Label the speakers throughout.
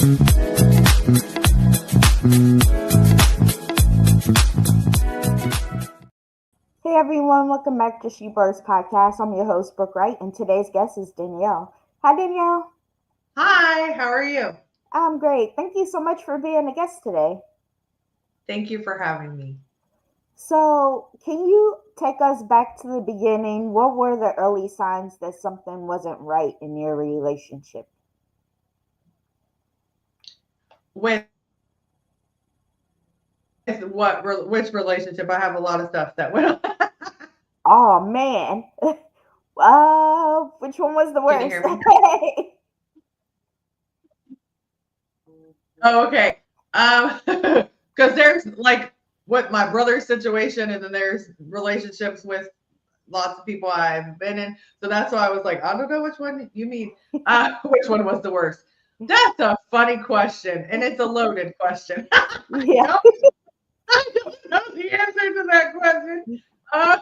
Speaker 1: Hey everyone, welcome back to She Birds Podcast. I'm your host, Brooke Wright, and today's guest is Danielle. Hi, Danielle.
Speaker 2: Hi, how are you?
Speaker 1: I'm great. Thank you so much for being a guest today.
Speaker 2: Thank you for having me.
Speaker 1: So, can you take us back to the beginning? What were the early signs that something wasn't right in your relationship?
Speaker 2: With which relationship? I have a lot of stuff that went on.
Speaker 1: Oh man. Which one was the
Speaker 2: Can you
Speaker 1: worst?
Speaker 2: hear me? Oh, okay. Because there's like what my brother's situation, and then there's relationships with lots of people I've been in. So that's why I was like, I don't know which one you mean. Which one was the worst? That's a funny question, and it's a loaded question.
Speaker 1: Yeah.
Speaker 2: No, I don't know the answer to that question. Uh,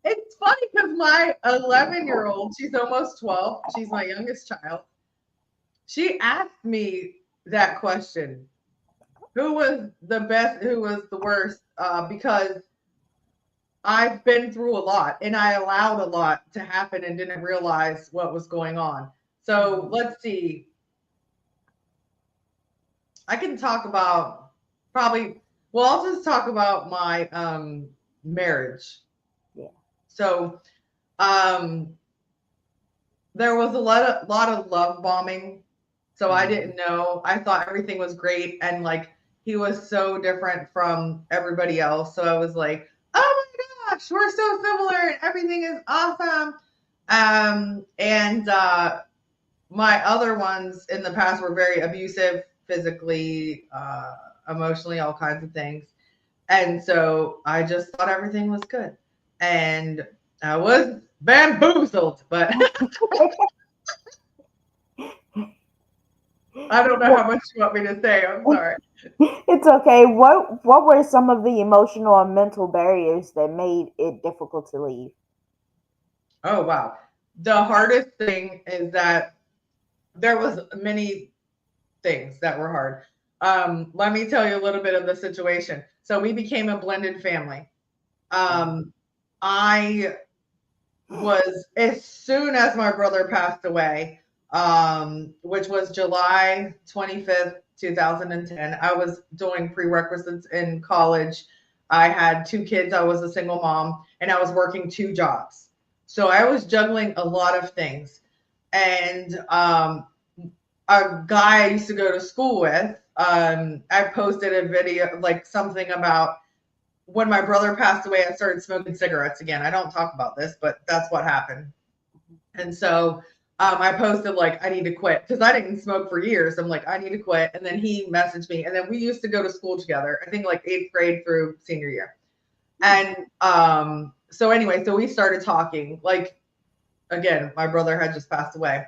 Speaker 2: It's funny because my 11-year-old, she's almost 12, she's my youngest child. She asked me that question. Who was the best, who was the worst? Because I've been through a lot and I allowed a lot to happen and didn't realize what was going on. So let's see. I can talk about probably, well, I'll just talk about my marriage.
Speaker 1: Yeah.
Speaker 2: So um there was a lot of love bombing. So I didn't know. I thought everything was great, and like he was so different from everybody else. So I was like, "Oh my gosh, we're so similar and everything is awesome." And my other ones in the past were very abusive, physically, emotionally, all kinds of things. And so I just thought everything was good. And I was bamboozled, but I don't know how much you want me to say. I'm sorry.
Speaker 1: It's okay. What were some of the emotional and mental barriers that made it difficult to leave?
Speaker 2: Oh wow. The hardest thing is that there was many things that were hard. Let me tell you a little bit of the situation. So we became a blended family. Um, I was as soon as my brother passed away, which was July 25th, 2010. I was doing prerequisites in college. I had two kids. I was a single mom, and I was working two jobs. So I was juggling a lot of things. And a guy I used to go to school with, I posted a video, like something about when my brother passed away, I started smoking cigarettes again. I don't talk about this, but that's what happened. And so I posted like I need to quit because I didn't smoke for years. I'm like I need to quit, and then he messaged me, and then we used to go to school together. I think like 8th grade through senior year, and so anyway, so we started talking. Like again, my brother had just passed away.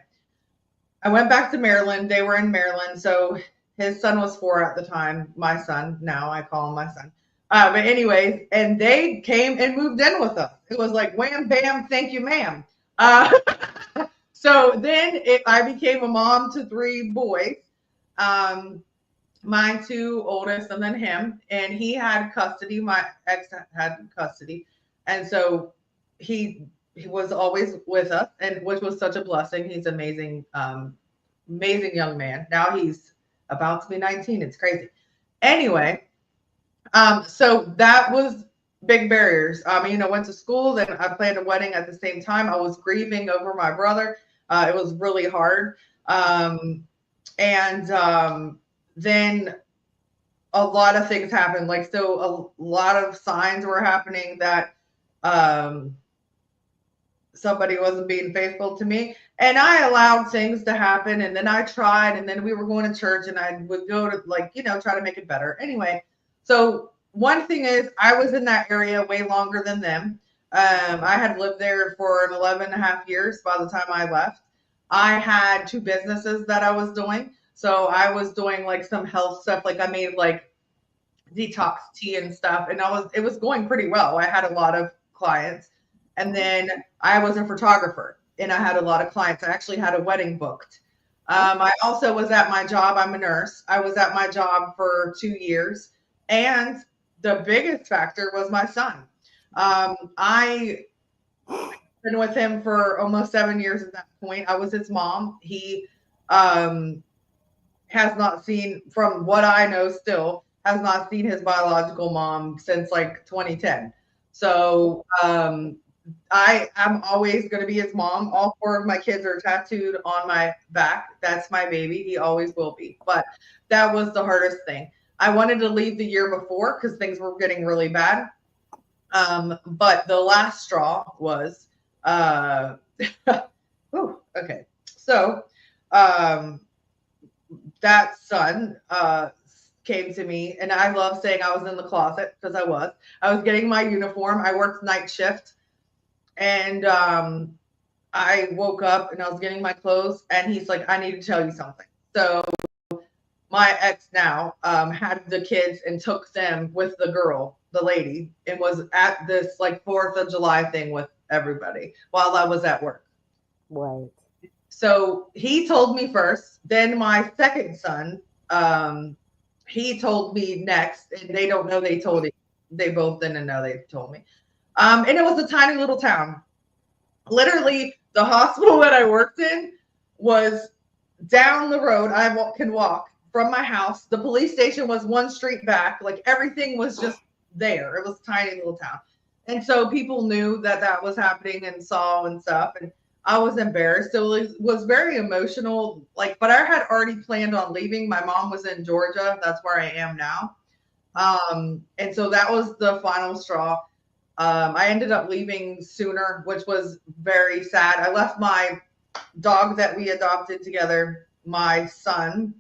Speaker 2: I went back to Maryland. They were in Maryland, so his son was 4 at the time. My son, now I call him my son. But anyways, and they came and moved in with us. It was like wham bam, thank you, ma'am. Uh, so then I became a mom to 3 boys. Um, mine two oldest, and then him. And he had custody. My ex had custody, and so he was always with us, and which was such a blessing. He's amazing, amazing young man. Now he's about to be 19. It's crazy. Anyway, so that was big barriers. Went to school, then I planned a wedding at the same time. I was grieving over my brother. It was really hard. And then a lot of things happened. Like, so a lot of signs were happening that um, somebody wasn't being faithful to me. And I allowed things to happen. And then I tried. And then we were going to church, and I would go to, like, try to make it better. Anyway, so one thing is, I was in that area way longer than them. I had lived there for 11 and a half years by the time I left. I had 2 businesses that I was doing. So I was doing like some health stuff. Like I made like detox tea and stuff, and it was going pretty well. I had a lot of clients, and then I was a photographer, and I had a lot of clients. I actually had a wedding booked. I also was at my job. I'm a nurse. I was at my job for 2 years. And the biggest factor was my son. I been with him for almost 7 years at that point. I was his mom. He um, has not seen, from what I know still, has not seen his biological mom since like 2010. So I am always going to be his mom. All four of my kids are tattooed on my back. That's my baby. He always will be. But that was the hardest thing. I wanted to leave the year before because things were getting really bad. But the last straw was, uh, ooh, okay. So um, that son came to me, and I love saying I was in the closet because I was. I was getting my uniform. I worked night shift, and I woke up and I was getting my clothes, and he's like, "I need to tell you something." So my ex now had the kids and took them with the girl, the lady, and was at this like 4th of July thing with everybody while I was at work.
Speaker 1: Right.
Speaker 2: So he told me first, then my second son, um, he told me next, and they don't know they told it. They both didn't know they told me. And it was a tiny little town. Literally, the hospital that I worked in was down the road. I can walk from my house. The police station was one street back. Like everything was just there. It was a tiny little town. And so people knew that that was happening and saw and stuff. And I was embarrassed. So it was very emotional. Like, but I had already planned on leaving. My mom was in Georgia. That's where I am now. And so that was the final straw. I ended up leaving sooner, which was very sad. I left my dog that we adopted together, my son,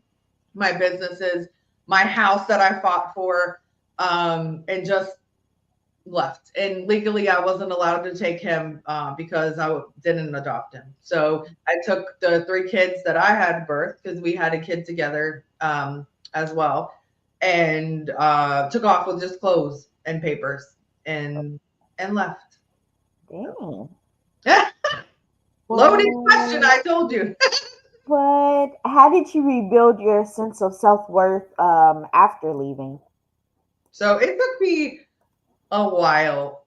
Speaker 2: my businesses, my house that I fought for, and just left. And legally, I wasn't allowed to take him because I didn't adopt him. So I took the 3 kids that I had birthed because we had a kid together as well, and took off with just clothes and papers and left.
Speaker 1: Dang.
Speaker 2: Loaded question,
Speaker 1: But,
Speaker 2: I told you.
Speaker 1: but how did you rebuild your sense of self worth after leaving?
Speaker 2: So it took me a while.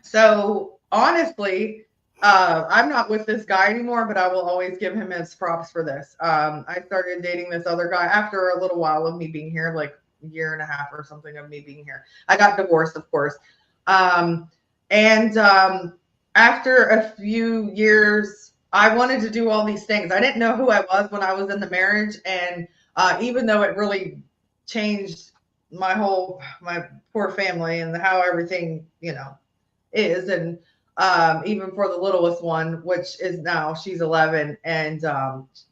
Speaker 2: So honestly, I'm not with this guy anymore, but I will always give him his props for this. I started dating this other guy after a little while of me being here, like a year and a half or something of me being here. I got divorced, of course. Um, and after a few years, I wanted to do all these things. I didn't know who I was when I was in the marriage. And even though it really changed my poor family and how everything, is. And even for the littlest one, which is now she's 11, and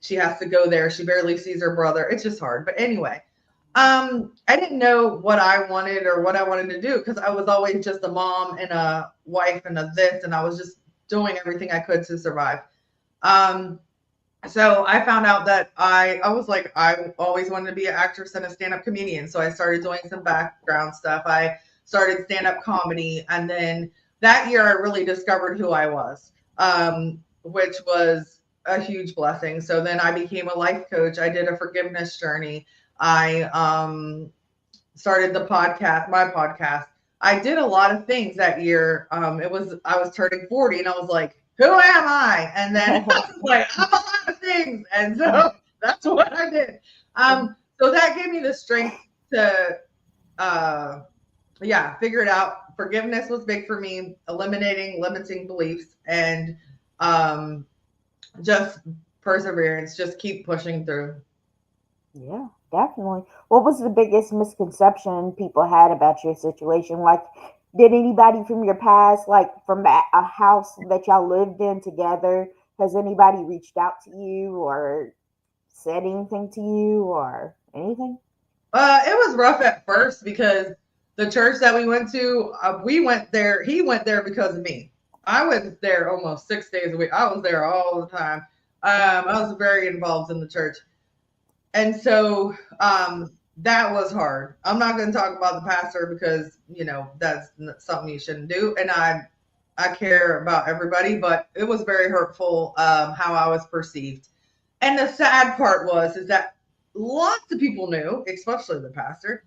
Speaker 2: she has to go there. She barely sees her brother. It's just hard. But anyway, I didn't know what I wanted or what I wanted to do because I was always just a mom and a wife and a this, and I was just doing everything I could to survive. Um, so I found out that I was like, I always wanted to be an actress and a stand-up comedian. So I started doing some background stuff. I started stand-up comedy. And then that year I really discovered who I was, which was a huge blessing. So then I became a life coach. I did a forgiveness journey. I started my podcast. I did a lot of things that year. I was turning 40 and I was like, who am I? And then I was like, I'm a lot of things. And so that's what I did. So that gave me the strength to, figure it out. Forgiveness was big for me, eliminating limiting beliefs, and um, just perseverance, just keep pushing through.
Speaker 1: Yeah, definitely. What was the biggest misconception people had about your situation? Like, did anybody from your past, like from a house that y'all lived in together, has anybody reached out to you or said anything to you or anything?
Speaker 2: It was rough at first because the church that we went to, we went there. He went there because of me. I was there almost 6 days a week. I was there all the time. I was very involved in the church, and so that was hard. I'm not going to talk about the pastor because that's something you shouldn't do, and I care about everybody, but it was very hurtful how I was perceived. And the sad part is that lots of people knew, especially the pastor,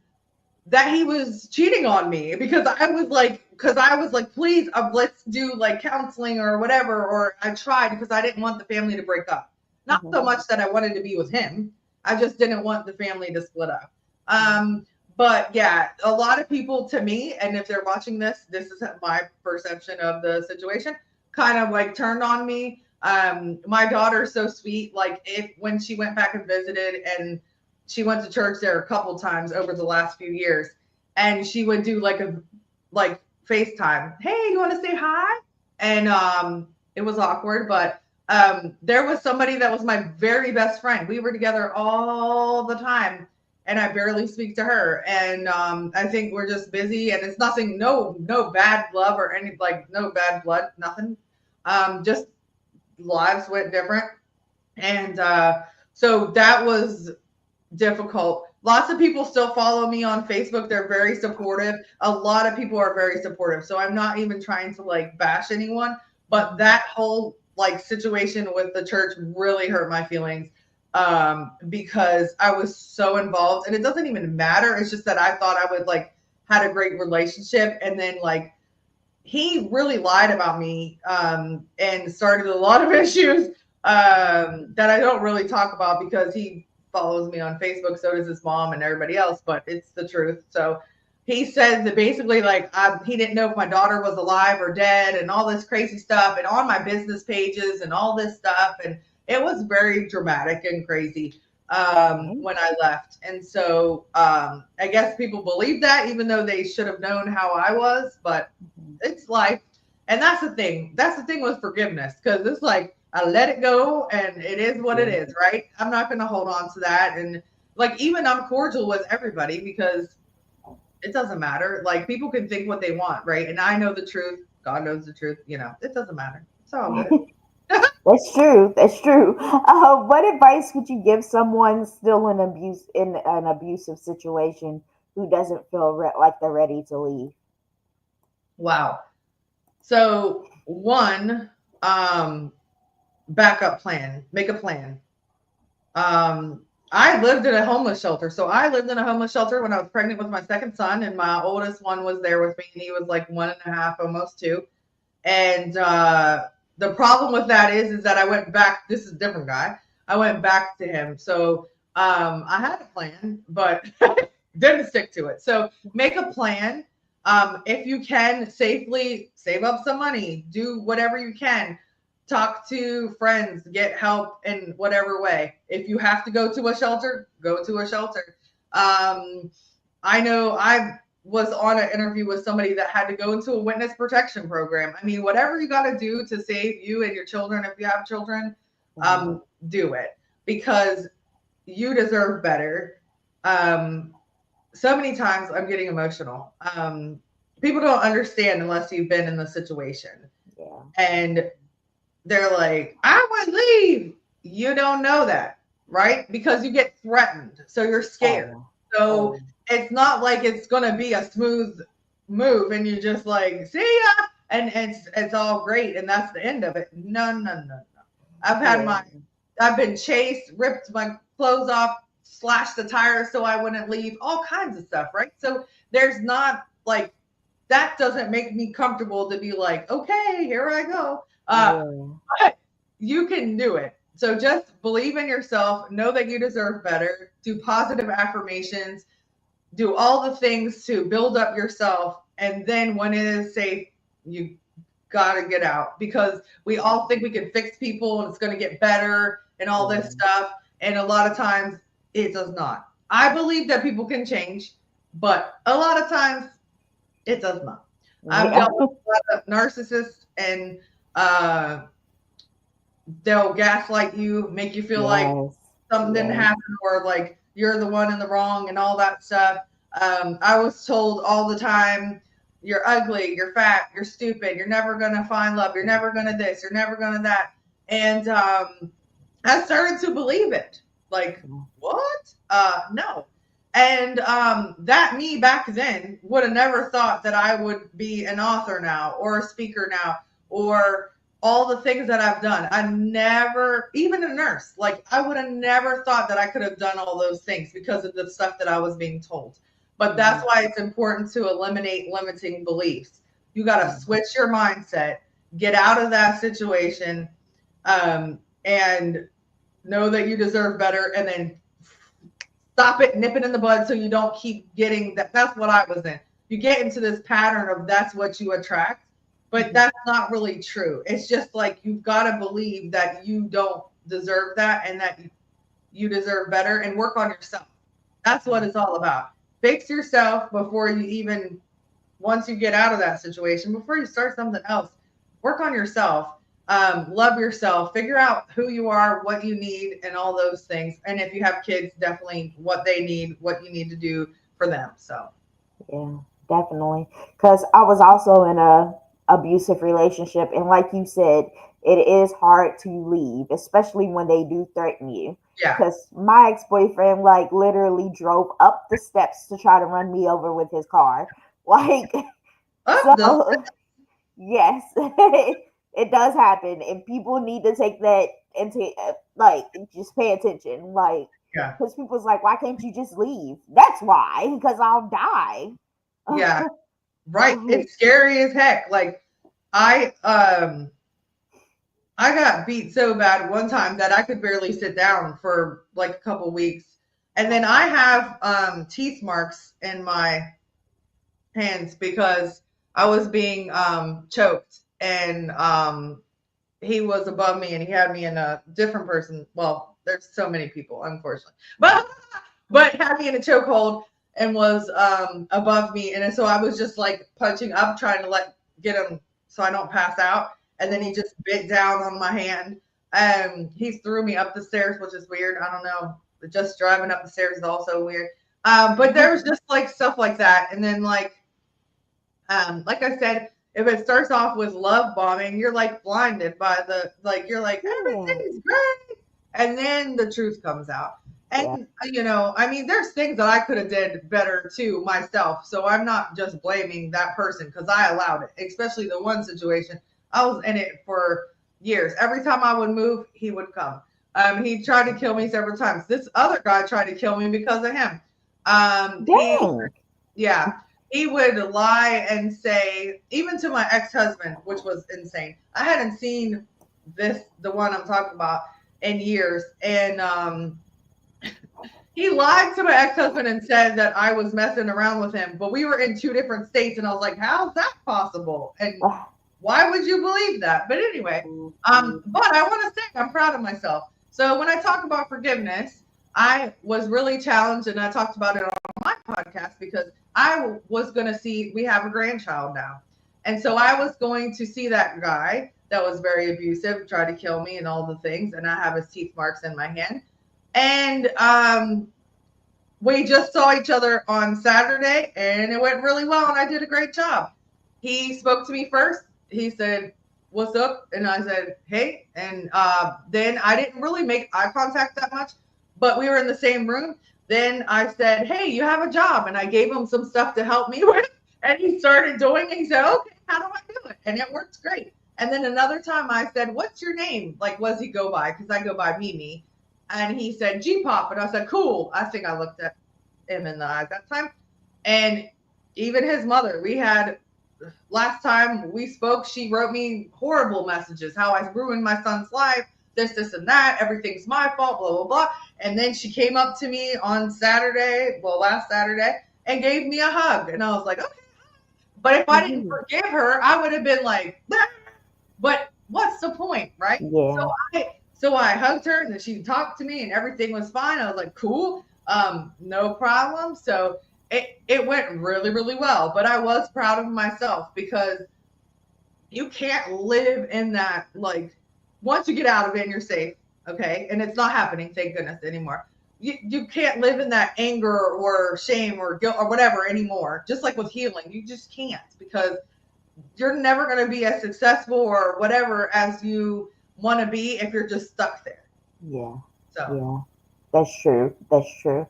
Speaker 2: that he was cheating on me because I was like, please, let's do like counseling or whatever. Or I tried because I didn't want the family to break up. Not
Speaker 1: Mm-hmm.
Speaker 2: so much that I wanted to be with him. I just didn't want the family to split up.
Speaker 1: Mm-hmm.
Speaker 2: But yeah, a lot of people to me, and if they're watching this, this is my perception of the situation, kind of like turned on me. My daughter's so sweet. Like if when she went back and visited, and she went to church there a couple times over the last few years, and she would do like FaceTime. Hey, you want to say hi? And it was awkward, but there was somebody that was my very best friend. We were together all the time, and I barely speak to her. And I think we're just busy, and it's nothing, no bad love or any like no bad blood, nothing. Just lives went different, and so that was difficult. Lots of people still follow me on Facebook. They're very supportive. A lot of people are very supportive. So I'm not even trying to like bash anyone, but that whole like situation with the church really hurt my feelings because I was so involved, and it doesn't even matter. It's just that I thought I would like had a great relationship, and then like he really lied about me and started a lot of issues that I don't really talk about because he follows me on Facebook. So does his mom and everybody else, but it's the truth. So he said that basically, like, he didn't know if my daughter was alive or dead and all this crazy stuff, and on my business pages and all this stuff. And it was very dramatic and crazy
Speaker 1: Okay.
Speaker 2: when I left. And so I guess people believe that, even though they should have known how I was, but
Speaker 1: Mm-hmm.
Speaker 2: it's life. And that's the thing. That's the thing with forgiveness, because it's like I let it go and it is what it
Speaker 1: Yeah.
Speaker 2: is, right? I'm not going to hold on to that. And like, even I'm cordial with everybody because it doesn't matter. Like, people can think what they want, right? And I know the truth. God knows the truth. It doesn't matter. It's all good.
Speaker 1: That's true. That's true. What advice would you give someone still in an abusive situation who doesn't feel like they're ready to leave?
Speaker 2: Wow. So, one, backup plan, make a plan. I lived in a homeless shelter. So I lived in a homeless shelter when I was pregnant with my second son, and my oldest one was there with me, and he was like 1.5, almost 2. And the problem with that is that I went back. This is a different guy. I went back to him. So I had a plan, but didn't stick to it. So make a plan. If you can safely save up some money, do whatever you can. Talk to friends, get help in whatever way. If you have to go to a shelter, go to a shelter. I know I was on an interview with somebody that had to go into a witness protection program. I mean, whatever you got to do to save you and your children, if you have children,
Speaker 1: Mhm.
Speaker 2: do it, because you deserve better. Um, so many times I'm getting emotional. People don't understand unless you've been in the situation.
Speaker 1: Yeah.
Speaker 2: And they're like, I would leave. You don't know that, right? Because you get threatened. So you're
Speaker 1: Oh
Speaker 2: scared.
Speaker 1: yeah.
Speaker 2: So
Speaker 1: Oh
Speaker 2: it's not like it's going to be a smooth move and you just like, see ya. And it's all great. And that's the end of it. No, no, no, no. I've had
Speaker 1: yeah.
Speaker 2: my, I've been chased, ripped my clothes off, slashed the tires so I wouldn't leave, all kinds of stuff, right? So there's not like, that doesn't make me comfortable to be like, okay, here I go.
Speaker 1: Yeah.
Speaker 2: But you can do it. So just believe in yourself, know that you deserve better, do positive affirmations, do all the things to build up yourself. And then when it is safe, you got to get out, because we all think we can fix people and it's going to get better and all this
Speaker 1: Yeah.
Speaker 2: stuff. And a lot of times it does not. I believe that people can change, but a lot of times it does not. I've
Speaker 1: Yeah.
Speaker 2: dealt with a lot of narcissists, and uh, they'll gaslight you, make you feel like
Speaker 1: Yes.
Speaker 2: something didn't
Speaker 1: Yes.
Speaker 2: happen, or like you're the one in the wrong and all that stuff. I was told all the time, you're ugly, you're fat, you're stupid, you're never going to find love, you're never going to this, you're never going to that. And I started to believe it. Like, what? No. And that me back then would have never thought that I would be an author now, or a speaker now, or all the things that I've done. I never, even a nurse, like I would have never thought that I could have done all those things because of the stuff that I was being told. But that's
Speaker 1: Mhm.
Speaker 2: why it's important to eliminate limiting beliefs. You got to
Speaker 1: Mhm.
Speaker 2: switch your mindset, get out of that situation, and know that you deserve better, and then stop it, nip it in the bud so you don't keep getting that. That's what I was in. You get into this pattern of that's what you attract, but
Speaker 1: Mhm.
Speaker 2: that's not really true. It's just like you've got to believe that you don't deserve that and that you deserve better and work on yourself. That's what it's all about. Fix yourself before you even, once you get out of that situation, before you start something else, work on yourself. Love yourself, figure out who you are, what you need, and all those things. And if you have kids, definitely what they need, what you need to do for them. So,
Speaker 1: Yeah, definitely. Because I was also in a abusive relationship, and like you said, it is hard to leave, especially when they do threaten you.
Speaker 2: yeah.
Speaker 1: Because my ex boyfriend, like, literally drove up the steps to try to run me over with his car. Like,
Speaker 2: Up the,
Speaker 1: so yes, it does happen, and people need to take that into like just pay attention, like
Speaker 2: yeah,
Speaker 1: because people's like, why can't you just leave? That's why, because I'll die.
Speaker 2: yeah, right.
Speaker 1: Like,
Speaker 2: It's scary as heck. Like, I, I got beat so bad one time that I could barely sit down for like a couple weeks. And then I have teeth marks in my hands because I was being choked, and he was above me and he had me in a different person. Well, there's so many people, unfortunately, but had me in a chokehold and was above me, and so I was just like punching up, trying to like get him so I don't pass out, and then he
Speaker 1: mhm.
Speaker 2: just bit down on my hand. He threw me up the stairs, which is weird. I don't know. Just driving up the stairs is also weird. But there was just like stuff like that, and then like I said, if it starts off with love bombing, you're like blinded by the, like you're like
Speaker 1: Yeah,
Speaker 2: everything's great, and then the truth comes out.
Speaker 1: yeah,
Speaker 2: And I mean, there's things that I could have did better too myself. So I'm not just blaming that person because I allowed it. Especially the one situation, I was in it for years. Every time I would move, he would come. He tried to kill me several times. This other guy tried to kill me because of him. He
Speaker 1: dang.
Speaker 2: Yeah, he would lie and say, even to my ex-husband, which was insane. I hadn't seen the one I'm talking about, in years, and he lied to my ex-husband and said that I was messing around with him, but we were in two different states, and I was like, how's that possible? And why would you believe that? But anyway, but I want to say I'm proud of myself. So when I talk about forgiveness, I was really challenged, and I talked about it on my podcast because I was going to see, we have a grandchild now. And so I was going to see that guy that was very abusive, try to kill me and all the things. And I have his teeth marks in my hand. And we just saw each other on Saturday and it went really well. And I did a great job. He spoke to me first. He said, "What's up?" And I said, "Hey." And then I didn't really make eye contact that much, but we were in the same room. Then I said, "Hey, you have a job." And I gave him some stuff to help me with. And he started doing it. He said, "Okay, how do I do it?" And it works great. And then another time I said, "What's your name?" Like, what does he go by? Because I go by Mimi. And he said, "G Pop." And I said, "Cool." I think I looked at him in the eyes that time. And even his mother, we had, last time we spoke, she wrote me horrible messages, how I ruined my son's life, this, and that, everything's my fault, blah, blah, blah. And then she came up to me on Saturday, well, last Saturday, and gave me a hug. And I was like, okay. But if I didn't forgive her, I would have been like, "Ah." But what's the point, right?
Speaker 1: Yeah.
Speaker 2: So I hugged her and she talked to me and everything was fine. I was like, cool, no problem. So it went really, really well. But I was proud of myself because you can't live in that, like, once you get out of it and you're safe, okay, and it's not happening, thank goodness, anymore. You can't live in that anger or shame or guilt or whatever anymore. Just like with healing, you just can't, because you're never going to be as successful or whatever as you want to be if you're just stuck there.
Speaker 1: Yeah.
Speaker 2: So,
Speaker 1: Yeah. That's true. That's true.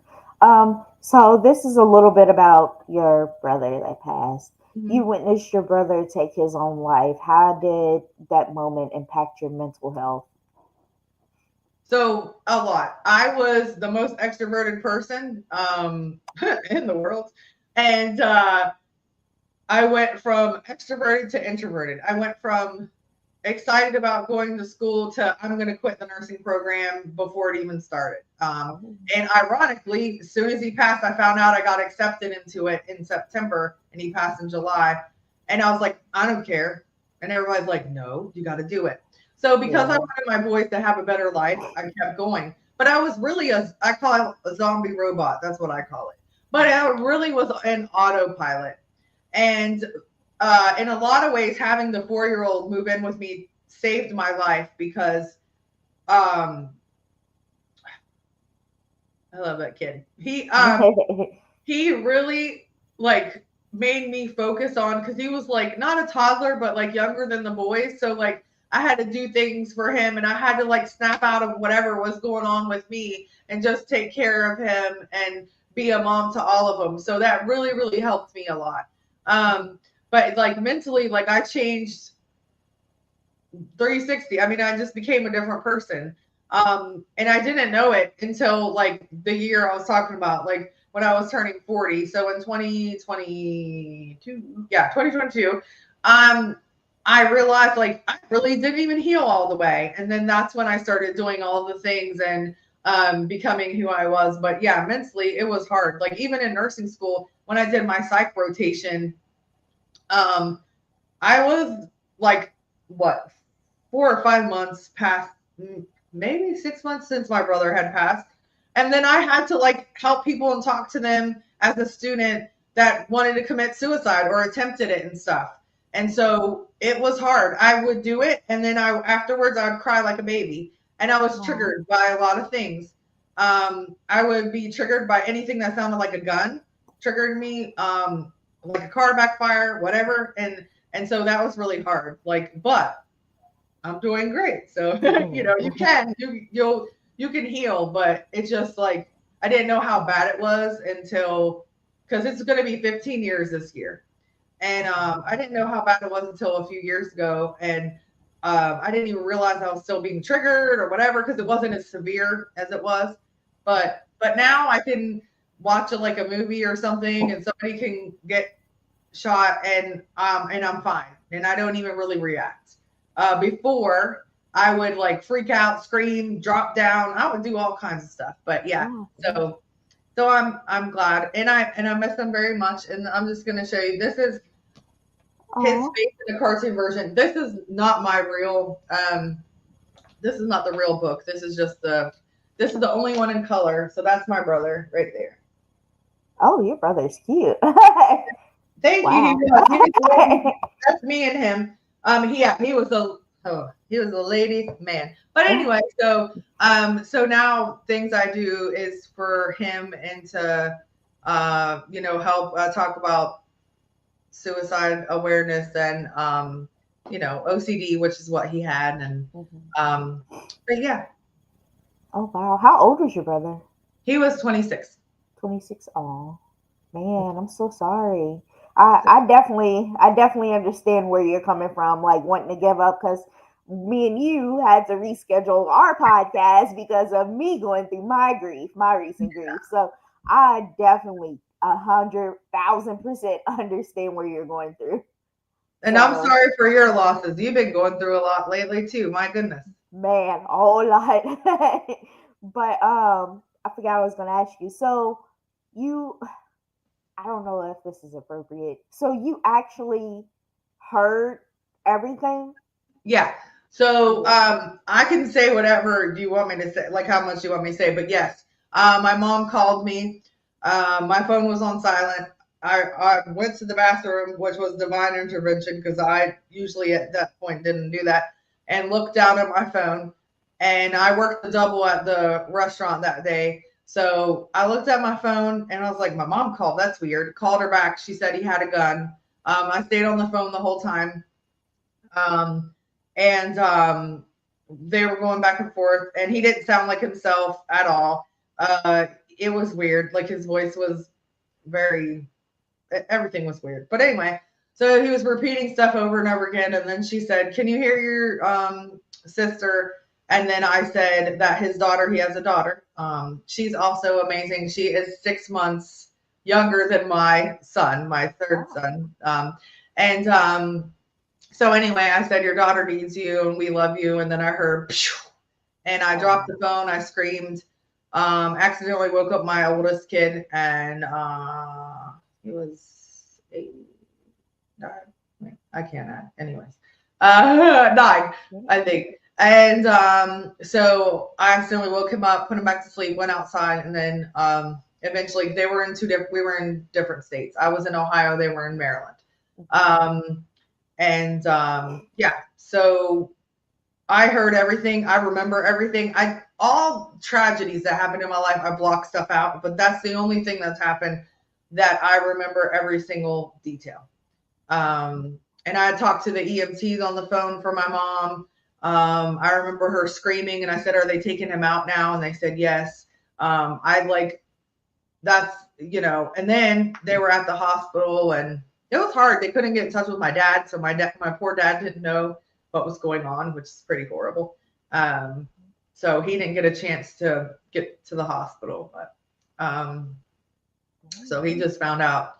Speaker 1: So this is a little bit about your brother that passed. You
Speaker 2: Mhm.
Speaker 1: witnessed your brother take his own life. How did that moment impact your mental health?
Speaker 2: So a lot. I was the most extroverted person in the world, and I went from extroverted to introverted. I went from excited about going to school to I'm going to quit the nursing program before it even started.
Speaker 1: Oh,
Speaker 2: And ironically, as soon as he passed, I found out I got accepted into it in September, and he passed in July. And I was like, I don't care. And everybody's like, no, you got to do it. So because I
Speaker 1: yeah.
Speaker 2: wanted my boys to have a better life, I kept going. But I was really I call it a zombie robot. That's what I call it. But I really was an autopilot. And in a lot of ways, having the 4-year-old move in with me saved my life because um, I love that kid. He really like made me focus on because he was like not a toddler but like younger than the boys. So like I had to do things for him and I had to like snap out of whatever was going on with me and just take care of him and be a mom to all of them. So that really helped me a lot. But like mentally, like I changed 360. I mean, I just became a different person. And I didn't know it until like the year I was talking about, like when I was turning 40. So in 2022, yeah, 2022, um, I realized like I really didn't even heal all the way. And then that's when I started doing all the things and becoming who I was. But yeah, mentally, it was hard. Like even in nursing school, when I did my psych rotation, um, I was like, what, 4 or 5 months past, maybe 6 months since my brother had passed. And then I had to like help people and talk to them as a student that wanted to commit suicide or attempted it and stuff. And so it was hard. I would do it and then afterwards I would cry like a baby. And I was
Speaker 1: Oh,
Speaker 2: triggered by a lot of things. I would be triggered by anything that sounded like a gun, triggered me, like a car backfire, whatever. And so that was really hard. Like, but I'm doing great. So you can you can heal, but it's just like I didn't know how bad it was until because it's going to be 15 years this year, and I didn't know how bad it was until a few years ago, and I didn't even realize I was still being triggered or whatever because it wasn't as severe as it was. But now I can watch it like a movie or something, and somebody can get shot and I'm fine and I don't even really react. Before I would like freak out, scream, drop down. I would do all kinds of stuff. But yeah,
Speaker 1: oh,
Speaker 2: so I'm glad and I miss them very much. And I'm just gonna show you. This is his
Speaker 1: oh,
Speaker 2: face in the cartoon version. This is not my real. This is not the real book. This is just the. This is the only one in color. So that's my brother right there.
Speaker 1: oh, your brother's cute.
Speaker 2: Thank you. He
Speaker 1: Wow.
Speaker 2: was. He was a lady. That's me and him. He was a he was a lady man. But anyway, so now things I do is for him and to help talk about suicide awareness and OCD, which is what he had, and
Speaker 1: Mhm.
Speaker 2: um, but yeah,
Speaker 1: Oh, wow. How old is your brother?
Speaker 2: he was 26.
Speaker 1: 26. Oh, man, I'm so sorry. I definitely understand where you're coming from, like wanting to give up because me and you had to reschedule our podcast because of me going through my grief, my recent grief. So I definitely 100,000% understand where you're going through.
Speaker 2: And I'm
Speaker 1: So,
Speaker 2: sorry for your losses. You've been going through a lot lately too. My goodness.
Speaker 1: man, a whole lot. But I forgot I was gonna ask you. So you I don't know if this is appropriate. So you actually heard everything?
Speaker 2: Yeah. So
Speaker 1: Yeah.
Speaker 2: I can say whatever you want me to say, like how much you want me to say. But yes, my mom called me. My phone was on silent. I went to the bathroom, which was divine intervention because I usually at that point didn't do that, and looked down at my phone. And I worked the double at the restaurant that day. So I looked at my phone and I was like, my mom called. That's weird. Called her back. She said he had a gun. I stayed on the phone the whole time. Um, and they were going back and forth, and he didn't sound like himself at all. It was weird. Like his voice was very, everything was weird. But anyway, So he was repeating stuff over and over again. And then she said, "Can you hear your sister?" And then I said that his daughter, he has a daughter. She's also amazing. She is 6 months younger than my son, my third
Speaker 1: Wow.
Speaker 2: son. And so anyway, I said, "Your daughter needs you and we love you." And then I heard, "Phew," and I dropped the
Speaker 1: Oh,
Speaker 2: phone. I screamed, accidentally woke up my oldest kid, and he was 8, 9. I can't add. Anyways, 9, I
Speaker 1: yeah.
Speaker 2: think. And so I accidentally woke him up, put him back to sleep, went outside, and then eventually they were in two different. We were in different states. I was in Ohio. They were in Maryland. Um, and yeah, so I heard everything. I remember everything. I all tragedies that happened in my life, I block stuff out, but that's the only thing that's happened that I remember every single detail. And I talked to the EMTs on the phone for my mom. I remember her screaming, and I said, "Are they taking him out now?" And they said yes. I like that's and then they were at the hospital, and it was hard. They couldn't get in touch with my dad, so my poor dad didn't know what was going on, which is pretty horrible. Um, so he didn't get a chance to get to the hospital, but so he just found out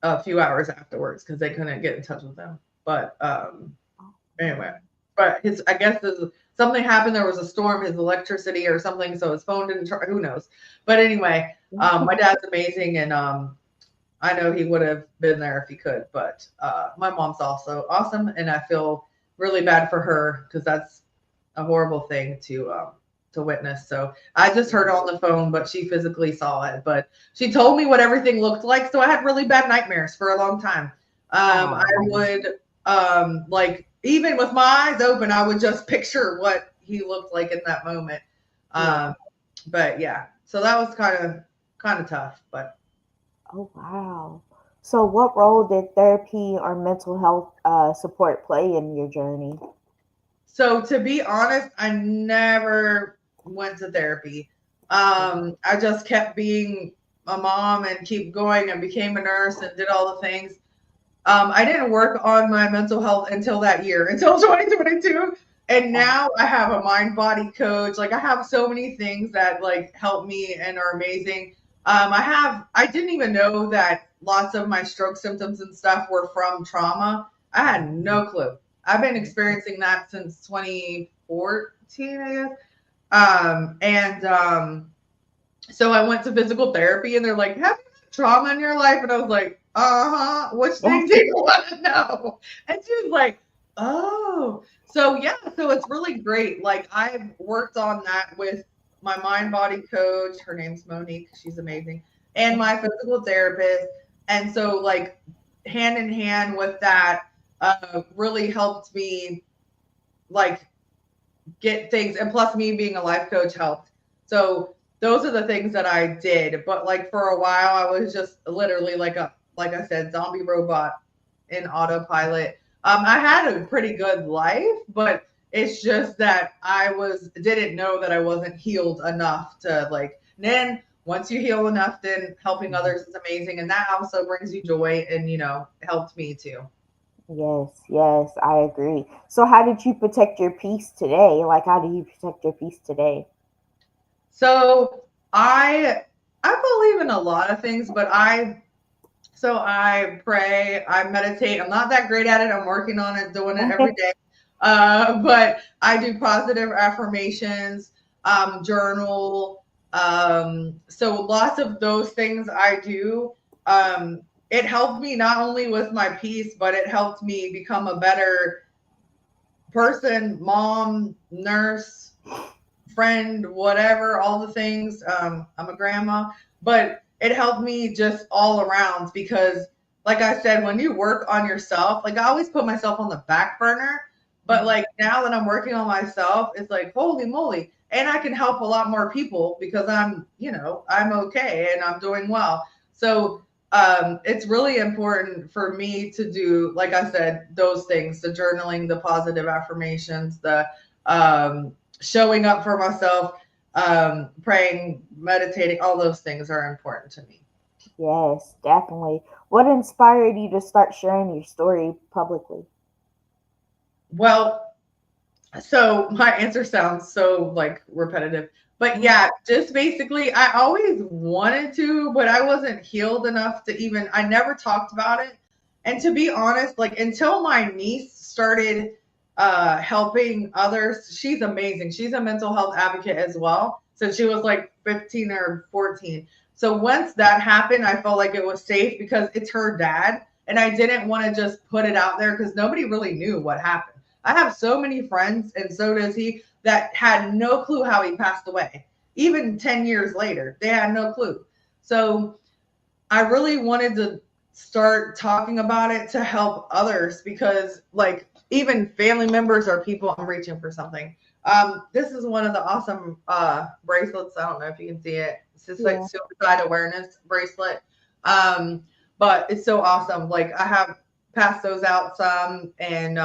Speaker 2: a few hours afterwards because they couldn't get in touch with him. But
Speaker 1: Oh,
Speaker 2: anyway, but his I guess something happened. There was a storm, his electricity or something, so his phone didn't charge. Who knows? But anyway, my dad's amazing, and I know he would have been there if he could. But my mom's also awesome, and I feel really bad for her because that's a horrible thing to witness. So I just heard it on the phone, but she physically saw it. But she told me what everything looked like. So I had really bad nightmares for a long time. I
Speaker 1: oh,
Speaker 2: would like even with my eyes open, I would just picture what he looked like in that moment.
Speaker 1: yeah.
Speaker 2: Um, but yeah, so that was kind of tough. But
Speaker 1: Oh, wow. So, what role did therapy or mental health support play in your journey?
Speaker 2: so to be honest, I never went to therapy. I just kept being a mom and keep going and became a nurse and did all the things. I didn't work on my mental health until that year, until 2022. And
Speaker 1: Oh,
Speaker 2: now I have a mind body coach. Like I have so many things that like help me and are amazing. I didn't even know that lots of my stroke symptoms and stuff were from trauma. I had no clue. I've been experiencing that since 2014, I guess. And so I went to physical therapy and they're like, "Have you had trauma in your life?" And I was like, "Uh-huh. Which thing do you want to know?" And she was like, "Oh." So yeah, so it's really great. Like I've worked on that with my mind body coach. Her name's Monique. She's amazing. And my physical therapist. And so like hand in hand with that really helped me like get things, and plus me being a life coach helped. So those are the things that I did. But like for a while I was just literally like I said, zombie robot in autopilot. I had a pretty good life, but it's just that I was didn't know that I wasn't healed enough to like then once you heal enough, then helping others is amazing. And that also brings you joy and helped me too.
Speaker 1: yes, yes, I agree. So, how did you protect your peace today? Like, how do you protect your peace today?
Speaker 2: So I believe in a lot of things, but I pray, I meditate. I'm not that great at it. I'm working on it, doing it every day. But I do positive affirmations, journal. So lots of those things I do. It helped me not only with my peace, but it helped me become a better person, mom, nurse, friend, whatever, all the things. I'm a grandma, but it helped me just all around because, like I said, when you work on yourself, like I always put myself on the back burner, but
Speaker 1: Mhm.
Speaker 2: like now that I'm working on myself, it's like, holy moly. And I can help a lot more people because I'm okay and I'm doing well. So it's really important for me to do, like I said, those things, the journaling, the positive affirmations, the showing up for myself, praying, meditating, all those things are important to me.
Speaker 1: Yes, definitely. What inspired you to start sharing your story publicly?
Speaker 2: Well, so my answer sounds so like repetitive, but yeah, just basically, I always wanted to, but I wasn't healed enough to even, I never talked about it. And to be honest, like until my niece started helping others, she's amazing. She's a mental health advocate as well. So she was like 15 or 14. So once that happened, I felt like it was safe because it's her dad. And I didn't want to just put it out there because nobody really knew what happened. I have so many friends, and so does he, that had no clue how he passed away. Even 10 years later, they had no clue. So I really wanted to start talking about it to help others because, like, even family members or people, I'm reaching for something. This is one of the awesome bracelets. I don't know if you can see it. It's just like
Speaker 1: Yeah.
Speaker 2: suicide awareness bracelet. Um, but it's so awesome. Like, I have passed those out some, and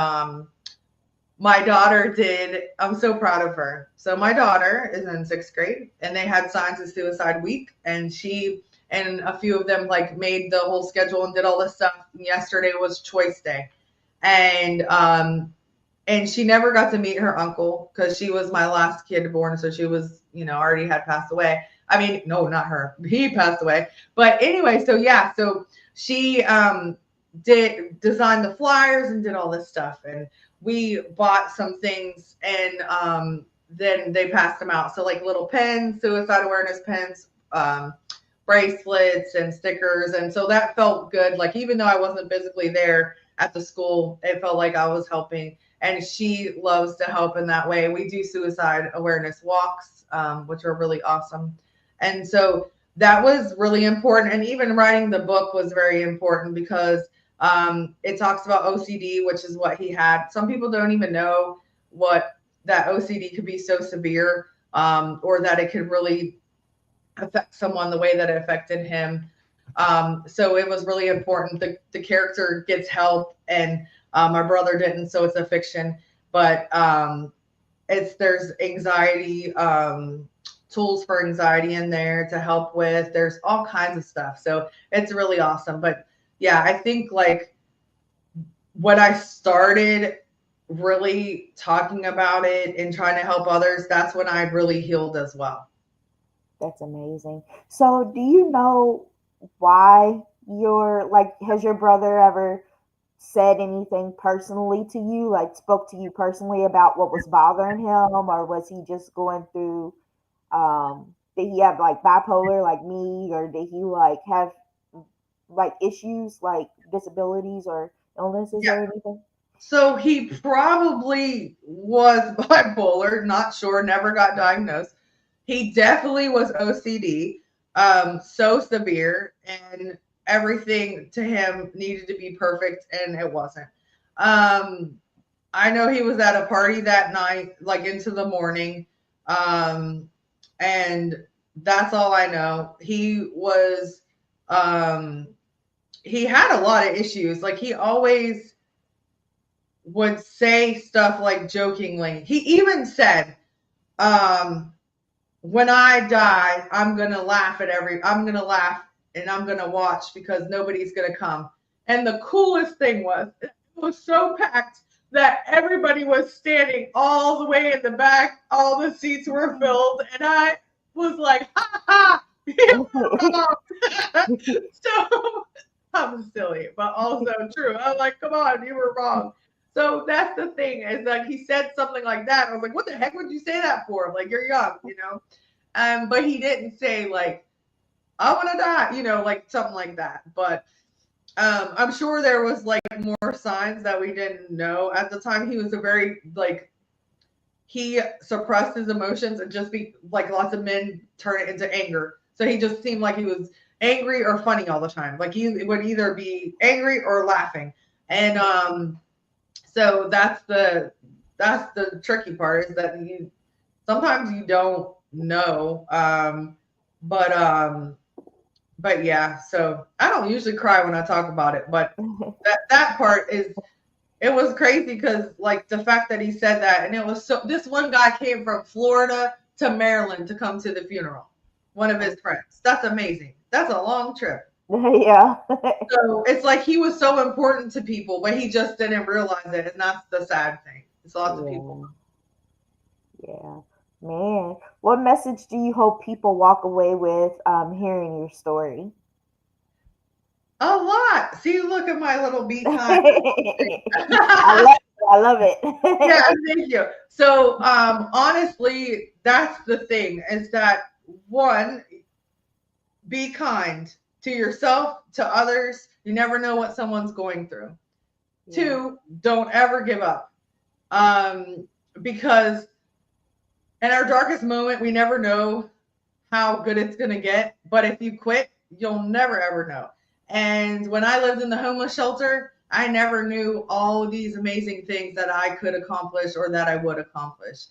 Speaker 2: my daughter did. I'm so proud of her. So my daughter is in 6th grade, and they had Signs of Suicide Week, and she and a few of them like made the whole schedule and did all this stuff. And yesterday was Choice Day, and and she never got to meet her uncle because she was my last kid born, so she was, already had passed away. I mean, no, not her. He passed away. But anyway, so yeah, so she did design the flyers and did all this stuff, and we bought some things, and then they passed them out. So like little pens, suicide awareness pens, bracelets and stickers, and so that felt good. Like even though I wasn't physically there at the school, it felt like I was helping, and she loves to help in that way. We do suicide awareness walks, which are really awesome. And so that was really important. And even writing the book was very important because it talks about OCD, which is what he had. Some people don't even know what that OCD could be so severe, or that it could really affect someone the way that it affected him. So it was really important. The character gets help, and my brother didn't, so it's a fiction. But there's anxiety tools for anxiety in there to help with. There's all kinds of stuff, so it's really awesome. But yeah, I think like when I started really talking about it and trying to help others, that's when I really healed as well.
Speaker 1: That's amazing. So, do you know why has your brother ever said anything personally to you, like spoke to you personally about what was bothering him, or was he just going through, did he have like bipolar like me, or did he like have like issues like disabilities or illnesses
Speaker 2: Yeah.
Speaker 1: or anything?
Speaker 2: So he probably was bipolar, not sure, never got diagnosed. He definitely was OCD, so severe, and everything to him needed to be perfect, and it wasn't. Um, I know he was at a party that night, like into the morning, um, and that's all I know. Um, he had a lot of issues. Like he always would say stuff like jokingly. He even said, um, when I die, I'm gonna laugh and I'm gonna watch because nobody's gonna come. And the coolest thing was, it was so packed that everybody was standing all the way in the back. All the seats were filled, and I was like, ha ha, you were wrong. So I'm silly, but also true. I'm like, come on, you were wrong. So that's the thing is like he said something like that. I was like, what the heck would you say that for? Like you're young. But he didn't say like I want to die, like something like that. But I'm sure there was like more signs that we didn't know at the time. He was a very like he suppressed his emotions and just be like lots of men turn it into anger. So he just seemed like he was angry or funny all the time. Like he would either be angry or laughing. And so that's the tricky part is that you sometimes you don't know. But but yeah, so I don't usually cry when I talk about it, but that part is it was crazy because like the fact that he said that and it was so this one guy came from Florida to Maryland to come to the funeral. One of his friends. That's amazing. That's a long trip.
Speaker 1: Yeah.
Speaker 2: So it's like he was so important to people, but he just didn't realize it, and that's the sad thing. It's lots of people.
Speaker 1: Yeah. Yeah. Man, what message do you hope people walk away with hearing your story?
Speaker 2: A lot. See, look at my little be kind.
Speaker 1: I love it. I love
Speaker 2: Yeah,
Speaker 1: it.
Speaker 2: thank you. So, honestly, that's the thing is that one, be kind to yourself, to others. You never know what someone's going through.
Speaker 1: Yeah.
Speaker 2: Two, don't ever give up. Um, because in our darkest moment, we never know how good it's going to get. But if you quit, you'll never ever know. And when I lived in the homeless shelter, I never knew all of these amazing things that I could accomplish or that I would accomplish.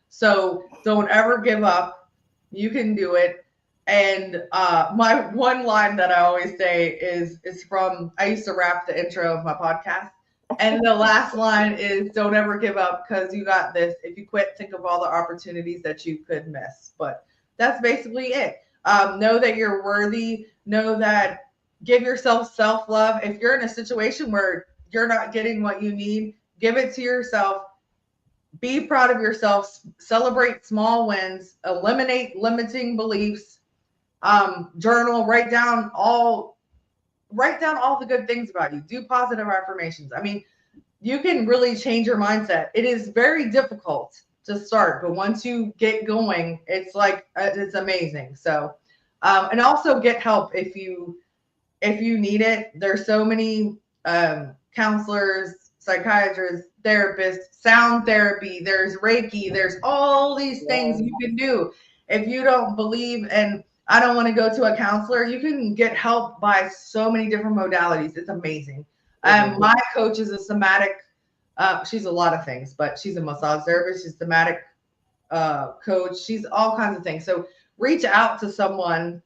Speaker 2: So don't ever give up. You can do it. And my one line that I always say is from I used to rap the intro of my podcast. And the last line is don't ever give up because you got this. If you quit, think of all the opportunities that you could miss. But that's basically it. Know that you're worthy. Know that give yourself self love. If you're in a situation where you're not getting what you need, give it to yourself. Be proud of yourself. Celebrate small wins. Eliminate limiting beliefs. Journal. Write down all the good things about you. Do positive affirmations. I mean, you can really change your mindset. It is very difficult to start, but once you get going, it's like it's amazing. So, and also get help if you need it. There's so many counselors, psychiatrists, therapists, sound therapy. There's Reiki. There's all these things you
Speaker 1: Yeah.
Speaker 2: can do. If you don't believe and I don't want to go to a counselor, you can get help by so many different modalities. It's amazing.
Speaker 1: It is.
Speaker 2: My coach is a somatic. She's a lot of things, but she's a massage therapist. She's a somatic coach. She's all kinds of things. So reach out to someone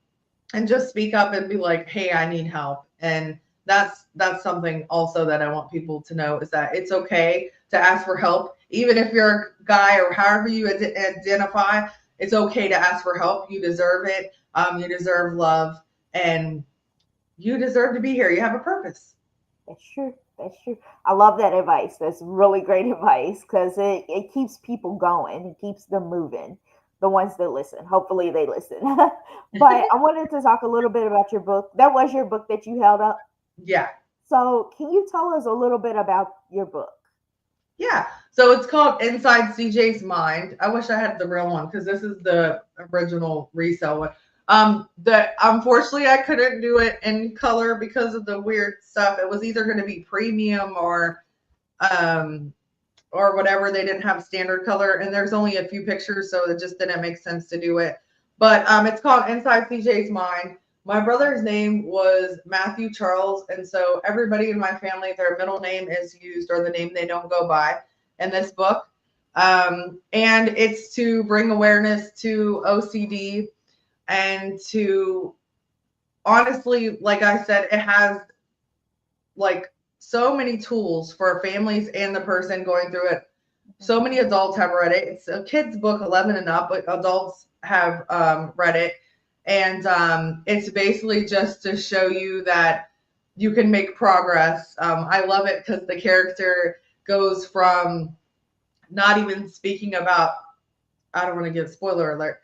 Speaker 2: and just speak up and be like, "Hey, I need help." And that's something also that I want people to know is that it's okay to ask for help, even if you're a guy or however you identify. It's okay to ask for help. You deserve it. You deserve love, and you deserve to be here. You have a purpose.
Speaker 1: That's true. That's true. I love that advice. That's really great advice because it keeps people going. It keeps them moving. The ones that listen. Hopefully they listen. But I wanted to talk a little bit about your book. That was your book that you held up.
Speaker 2: Yeah.
Speaker 1: So can you tell us a little bit about your book?
Speaker 2: Yeah. So it's called Inside CJ's Mind. I wish I had the real one because this is the original resale one. That unfortunately I couldn't do it in color because of the weird stuff. It was either going to be premium um or whatever. They didn't have standard color, and there's only a few pictures, so it just didn't make sense to do it. But it's called Inside CJ's Mind. My brother's name was Matthew Charles, and so everybody in my family, their middle name is used or the name they don't go by in this book. And it's to bring awareness to OCD and to honestly, like I said, it has like so many tools for families and the person going through it. So many adults have read it. It's a kid's book, 11 and up, but adults have read it. And it's basically just to show you that you can make progress. I love it because the character goes from not even speaking about, I don't want to give spoiler alert,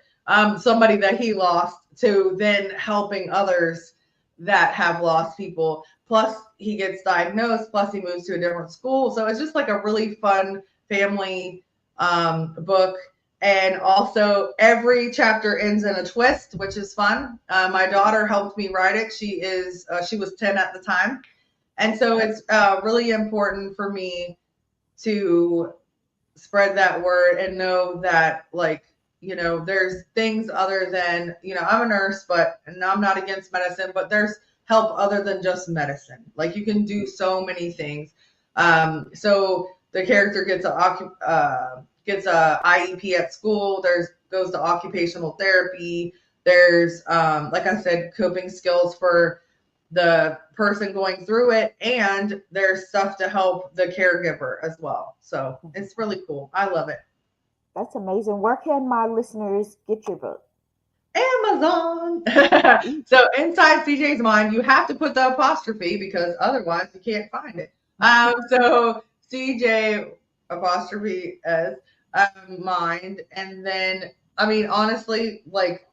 Speaker 2: somebody that he lost to then helping others that have lost people. Plus, he gets diagnosed, plus, he moves to a different school. So it's just like a really fun family book. And also, every chapter ends in a twist, which is fun. My daughter helped me write it. She was 10 at the time, and so it's really important for me to spread that word and know that there's things other than I'm a nurse but and I'm not against medicine, but there's help other than just medicine. Like you can do so many things. So the character gets a IEP at school. There's goes to occupational therapy. There's like I said, coping skills for the person going through it, and there's stuff to help the caregiver as well. So it's really cool. I love it.
Speaker 1: That's amazing. Where can my listeners get your book?
Speaker 2: Amazon. So inside CJ's mind, you have to put the apostrophe because otherwise you can't find it. So CJ apostrophe S mind, and then I mean honestly, like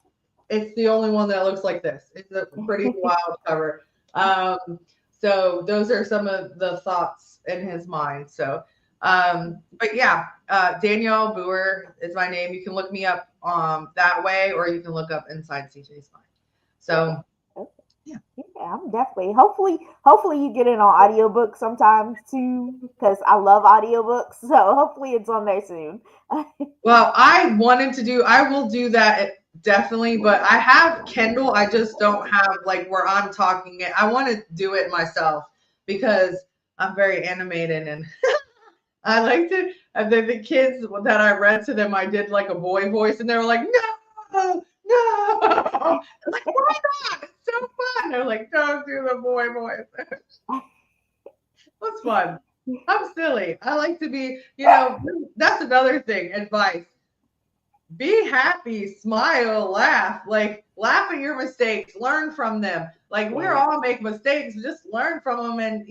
Speaker 2: it's the only one that looks like this. It's a pretty wild cover. Um, so those are some of the thoughts in his mind. So, but yeah, Danielle Booher is my name. You can look me up that way, or you can look up Inside CJ's Mind. So,
Speaker 1: Okay.
Speaker 2: yeah.
Speaker 1: Yeah, I'm definitely. Hopefully you get it on audiobook sometimes too, because I love audiobooks. So hopefully it's on there soon.
Speaker 2: Well, I will do that definitely, but I have Kindle. I just don't have like where I'm talking it. I want to do it myself because I'm very animated and I like to, the kids that I read to them, I did like a boy voice and they were like, no, no. I'm like, why not? It's so fun. They're like, don't do the boy voice. That's fun. I'm silly. I like to be, that's another thing, advice. Be happy, smile, laugh. Like, laugh at your mistakes, learn from them. Like, we're
Speaker 1: Yes.
Speaker 2: all make mistakes, just learn from them and,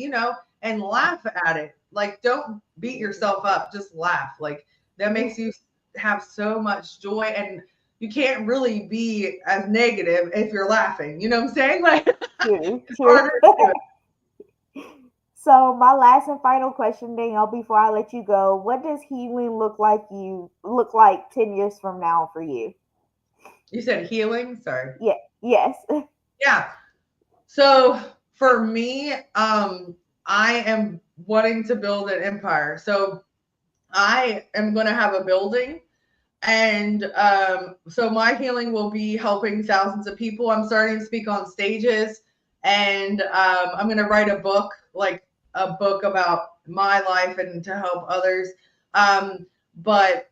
Speaker 2: and laugh at it. Like, don't beat yourself up, just laugh. Like, that makes you have so much joy. And you can't really be as negative if you're laughing. You know what I'm saying? Like,
Speaker 1: True,
Speaker 2: it's
Speaker 1: true.
Speaker 2: harder to do it.
Speaker 1: So my last and final question, Danielle, before I let you go, what does healing look like 10 years from now for you?
Speaker 2: You said healing? Sorry.
Speaker 1: Yeah, yes.
Speaker 2: Yeah. So for me, I am wanting to build an empire. So I am going to have a building. And so my healing will be helping thousands of people. I'm starting to speak on stages and I'm going to write a book, like a book about my life and to help others. But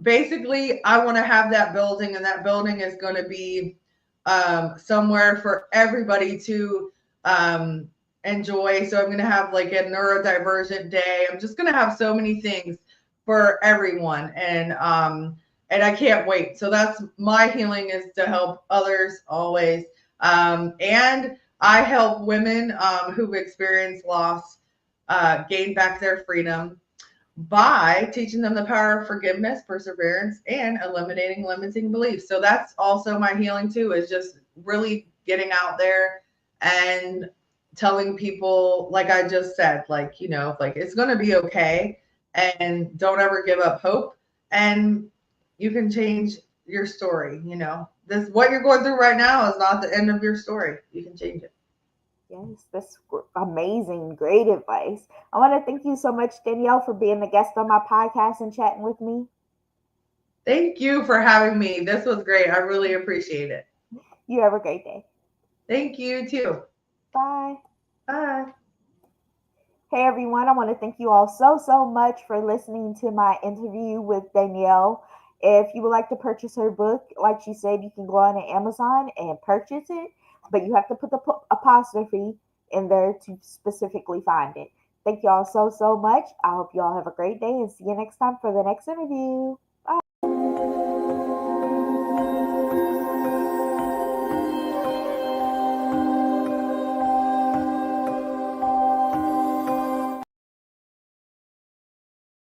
Speaker 2: basically, I want to have that building, and that building is going to be somewhere for everybody to enjoy. So I'm going to have like a neurodivergent day. I'm just going to have so many things for everyone, and I can't wait. So that's my healing is to help others always, and I help women who've experienced loss gain back their freedom by teaching them the power of forgiveness, perseverance, and eliminating limiting beliefs. So that's also my healing too, is just really getting out there and telling people, like I just said, like, like it's going to be okay and don't ever give up hope. And you can change your story. This, what you're going through right now is not the end of your story. You can change it.
Speaker 1: Yes, that's amazing. Great advice. I want to thank you so much, Danielle, for being the guest on my podcast and chatting with me.
Speaker 2: Thank you for having me. This was great. I really appreciate it.
Speaker 1: You have a great day.
Speaker 2: Thank you too.
Speaker 1: Bye.
Speaker 2: Bye.
Speaker 1: Hey everyone, I want to thank you all so much for listening to my interview with Danielle. If you would like to purchase her book, like she said, you can go on Amazon and purchase it, but you have to put the apostrophe in there to specifically find it. Thank you all so much. I hope you all have a great day and see you next time for the next interview.